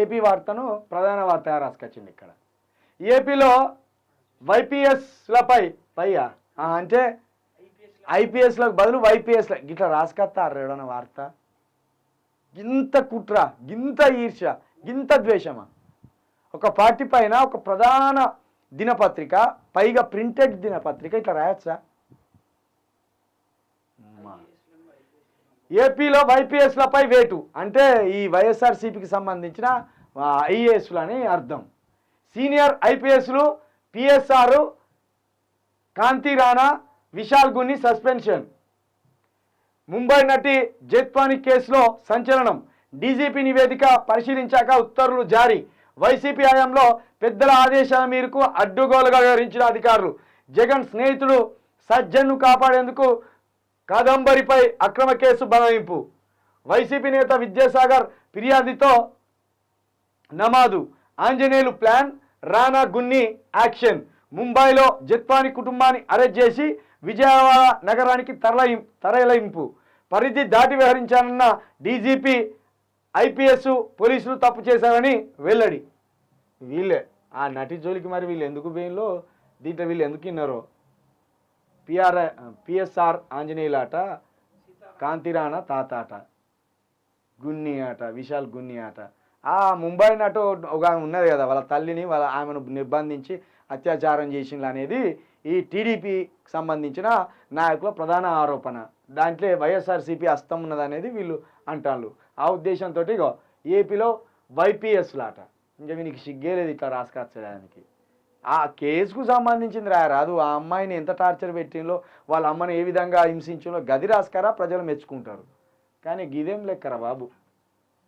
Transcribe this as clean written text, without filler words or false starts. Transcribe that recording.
AP వార్తను ప్రధాన వార్త రాసుకొచ్చింది ఇక్కడ. ఏపీలో వైపీఎస్లపై పైగా అంటే ఐపీఎస్లకు బదులు వైపీఎస్ల గిట్లా రాసుకొస్తారు ఏడన్న వార్త. గింత కుట్ర, గింత ఈర్ష్య, గింత ద్వేషమా? ఒక పార్టీ పైన ఒక ప్రధాన దినపత్రిక, పైగా ప్రింటెడ్ దినపత్రిక ఇట్లా రాయొచ్చా? ఏపీలో వైపీఎస్లపై వేటు అంటే ఈ వైఎస్ఆర్సీపీకి సంబంధించిన ఐఏఎస్లు అని అర్థం. సీనియర్ ఐపీఎస్లు పిఎస్ఆర్ కాంతి రాణా, విశాల్ గున్ని సస్పెన్షన్. ముంబై నటి జెత్వాని కేసులో సంచలనం. డీజీపీ నివేదిక పరిశీలించాక ఉత్తర్వులు జారీ. వైసీపీ హయాంలో పెద్దల ఆదేశాల మేరకు అడ్డుగోలుగా వ్యవహరించిన అధికారులు. జగన్ స్నేహితుడు సజ్జన్ను కాపాడేందుకు కాదంబరిపై అక్రమ కేసు బనాయింపు. వైసీపీ నేత విద్యాసాగర్ ఫిర్యాదుతో నమాదు. Anjaneyulu plan, Rana Gunni action. ముంబైలో జెత్వాని కుటుంబాన్ని అరెస్ట్ చేసి విజయవాడ నగరానికి తరలింపు. పరిధి దాటి వ్యవహరించాలన్న డీజీపీ, ఐపీఎస్ పోలీసులు తప్పు చేశారని వెల్లడి. వీళ్ళే ఆ నటి జోలికి మరి వీళ్ళు ఎందుకు బెయిన్లో దీంట్లో వీళ్ళు ఎందుకు విన్నారో. పిఎస్ఆర్ ఆంజనేయులు ఆట, కాంతిరాణ తాత ఆట, గున్ని ఆట, విశాల్ గున్ని ఆట. ఆ ముంబై నటు ఒక ఉన్నది కదా, వాళ్ళ తల్లిని వాళ్ళ ఆమెను నిర్బంధించి అత్యాచారం చేసింది అనేది ఈ టీడీపీకి సంబంధించిన నాయకుల ప్రధాన ఆరోపణ. దాంట్లో వైఎస్ఆర్సీపీ హస్తం ఉన్నదనేది వీళ్ళు అంటారు. ఆ ఉద్దేశంతో ఇగో ఏపీలో వైపీఎస్లాట. ఇంకా వీనికి సిగ్గే లేదు ఇట్లా రాసుకొచ్చడానికి. ఆ కేసుకు సంబంధించింది రాదు. ఆ అమ్మాయిని ఎంత టార్చర్ పెట్టిందో, వాళ్ళ అమ్మని ఏ విధంగా హింసించిందో గది రాసుకారా ప్రజలు మెచ్చుకుంటారు. కానీ గిదేం లెక్కరా బాబు.